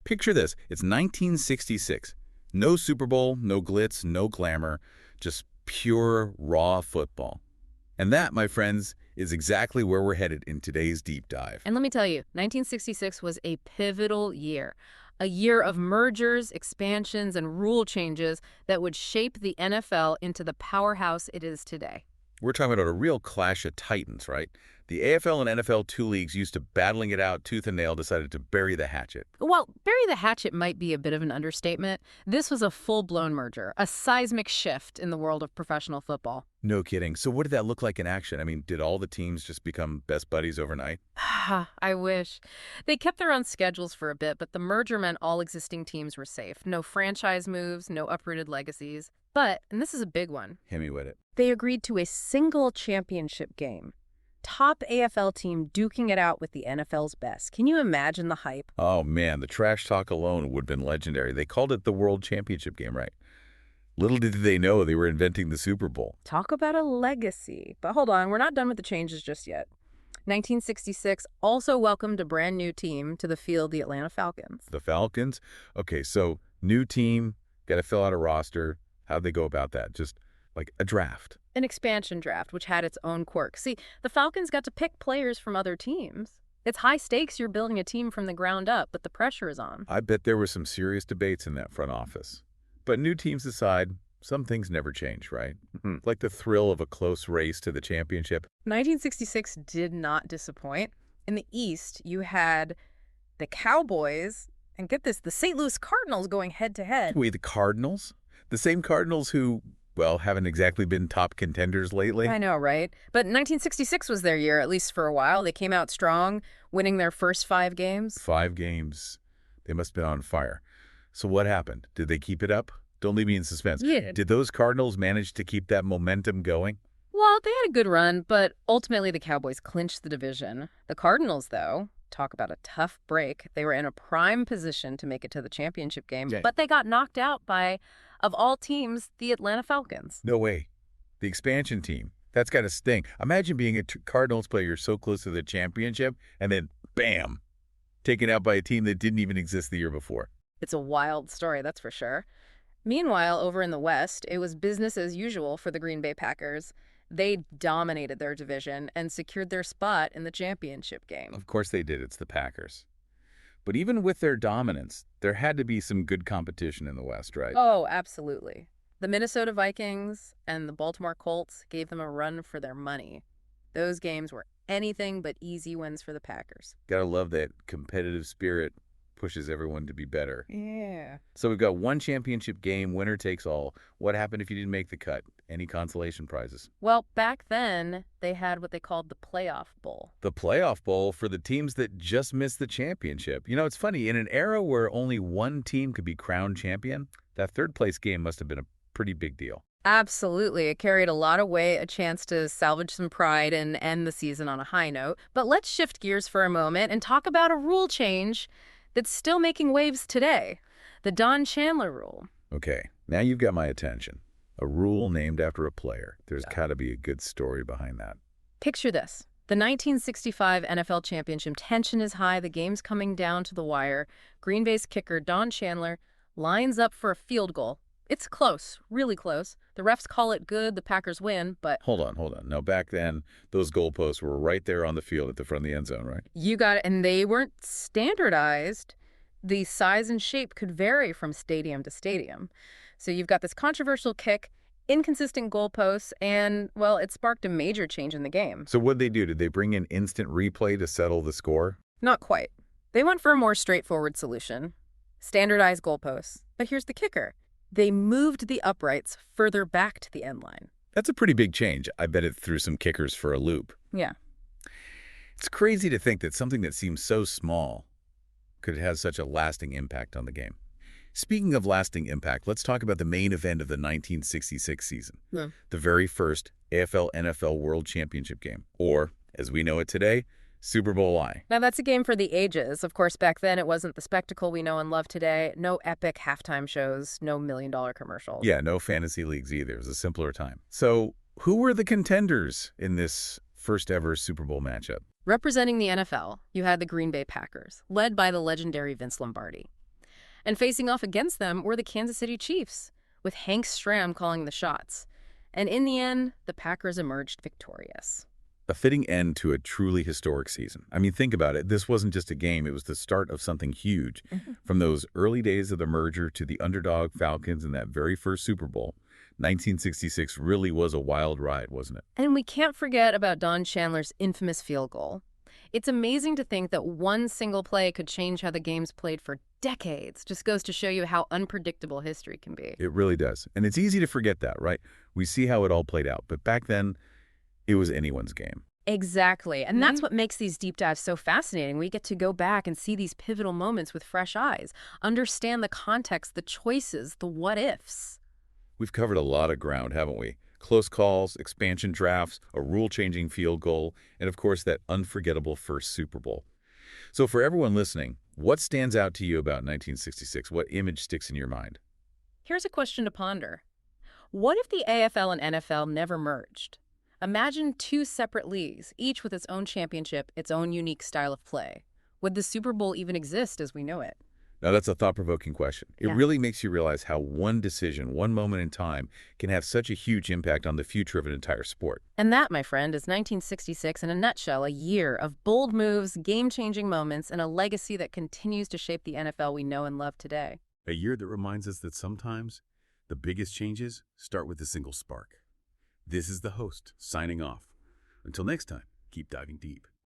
Picture this. It's 1966. No Super Bowl, no glitz, no glamour, just pure, raw football. And that, my friends, is exactly where we're headed in today's deep dive. And let me tell you, 1966 was a pivotal year. A year of mergers, expansions, and rule changes that would shape the NFL into the powerhouse it is today. We're talking about a real clash of titans, right? The AFL and NFL two leagues used to battling it out tooth and nail decided to bury the hatchet. Well, bury the hatchet might be a bit of an understatement. This was a full-blown merger, a seismic shift in the world of professional football. No kidding. So what did that look like in action? I mean, did all the teams just become best buddies overnight? I wish. They kept their own schedules for a bit, but the merger meant all existing teams were safe. No franchise moves, no uprooted legacies. But, and this is a big one, Hit me with it. they agreed to a single championship game. Top AFL team duking it out with the NFL's best. Can you imagine the hype? Oh, man, the trash talk alone would have been legendary. They called it the World Championship game, right? Little did they know they were inventing the Super Bowl. Talk about a legacy. But hold on, we're not done with the changes just yet. 1966 also welcomed a brand new team to the field, the Atlanta Falcons. The Falcons? Okay, so new team, got to fill out a roster. How'd they go about that? Just like a draft. An expansion draft, which had its own quirks. See, the Falcons got to pick players from other teams. It's high stakes, you're building a team from the ground up, but the pressure is on. I bet there were some serious debates in that front office. But new teams aside, some things never change, right? Like the thrill of a close race to the championship. 1966 did not disappoint. In the East, you had the Cowboys, and get this, the St. Louis Cardinals going head-to-head. Wait, the Cardinals? The same Cardinals who, well, haven't exactly been top contenders lately? I know, right? But 1966 was their year, at least for a while. They came out strong, winning their first 5 games. 5 games. They must have been on fire. So what happened? Did they keep it up? Don't leave me in suspense. Yeah. Did those Cardinals manage to keep that momentum going? Well, they had a good run, but ultimately the Cowboys clinched the division. The Cardinals, though, talk about a tough break. They were in a prime position to make it to the championship game, Yeah. but they got knocked out by, of all teams, the Atlanta Falcons. No way. The expansion team. That's got to sting. Imagine being a Cardinals player so close to the championship and then, bam, taken out by a team that didn't even exist the year before. It's a wild story, that's for sure. Meanwhile, over in the West, it was business as usual for the Green Bay Packers. They dominated their division and secured their spot in the championship game. Of course they did. It's the Packers. But even with their dominance, there had to be some good competition in the West, right? Oh, absolutely. The Minnesota Vikings and the Baltimore Colts gave them a run for their money. Those games were anything but easy wins for the Packers. Gotta love that competitive spirit pushes everyone to be better. Yeah. So we've got one championship game, winner takes all. What happened if you didn't make the cut? Any consolation prizes? Well, back then, they had what they called the Playoff Bowl. The playoff bowl for the teams that just missed the championship. You know, it's funny, in an era where only one team could be crowned champion, that third place game must have been a pretty big deal. Absolutely. It carried a lot of weight, a chance to salvage some pride and end the season on a high note. But let's shift gears for a moment and talk about a rule change that's still making waves today. The Don Chandler rule. Okay, now you've got my attention. A rule named after a player. There's got to be a good story behind that. Picture this. The 1965 NFL Championship, tension is high, the game's coming down to the wire. Green Bay's kicker, Don Chandler, lines up for a field goal. It's close, really close. The refs call it good, the Packers win, but... Hold on. Now, back then, those goalposts were right there on the field at the front of the end zone, right? You got it, and they weren't standardized. The size and shape could vary from stadium to stadium. So you've got this controversial kick, inconsistent goalposts, and, well, it sparked a major change in the game. So what'd they do? Did they bring in instant replay to settle the score? Not quite. They went for a more straightforward solution. Standardized goalposts. But here's the kicker. They moved the uprights further back to the end line. That's a pretty big change. I bet it threw some kickers for a loop. Yeah. It's crazy to think that something that seems so small could have such a lasting impact on the game. Speaking of lasting impact, let's talk about the main event of the 1966 season. Yeah. The very first AFL-NFL World Championship game, or, as we know it today, Super Bowl I. Now, that's a game for the ages. Of course, back then, it wasn't the spectacle we know and love today. No epic halftime shows, no million-dollar commercials. Yeah, no fantasy leagues either. It was a simpler time. So, who were the contenders in this first-ever Super Bowl matchup? Representing the NFL, you had the Green Bay Packers, led by the legendary Vince Lombardi. And facing off against them were the Kansas City Chiefs, with Hank Stram calling the shots. And in the end, the Packers emerged victorious. A fitting end to a truly historic season. I mean, think about it. This wasn't just a game. It was the start of something huge. From those early days of the merger to the underdog Falcons in that very first Super Bowl, 1966 really was a wild ride, wasn't it? And we can't forget about Don Chandler's infamous field goal. It's amazing to think that one single play could change how the game's played for decades. Just goes to show you how unpredictable history can be. It really does. And it's easy to forget that, right? We see how it all played out. But back then, it was anyone's game. Exactly. And that's what makes these deep dives so fascinating. We get to go back and see these pivotal moments with fresh eyes, understand the context, the choices, the what-ifs. We've covered a lot of ground, haven't we? Close calls, expansion drafts, a rule-changing field goal, and of course that unforgettable first Super Bowl. So for everyone listening, what stands out to you about 1966? What image sticks in your mind? Here's a question to ponder. What if the AFL and NFL never merged? Imagine two separate leagues, each with its own championship, its own unique style of play. Would the Super Bowl even exist as we know it? Now, that's a thought-provoking question. It Yeah. really makes you realize how one decision, one moment in time, can have such a huge impact on the future of an entire sport. And that, my friend, is 1966 in a nutshell, a year of bold moves, game-changing moments, and a legacy that continues to shape the NFL we know and love today. A year that reminds us that sometimes the biggest changes start with a single spark. This is the host, signing off. Until next time, keep diving deep.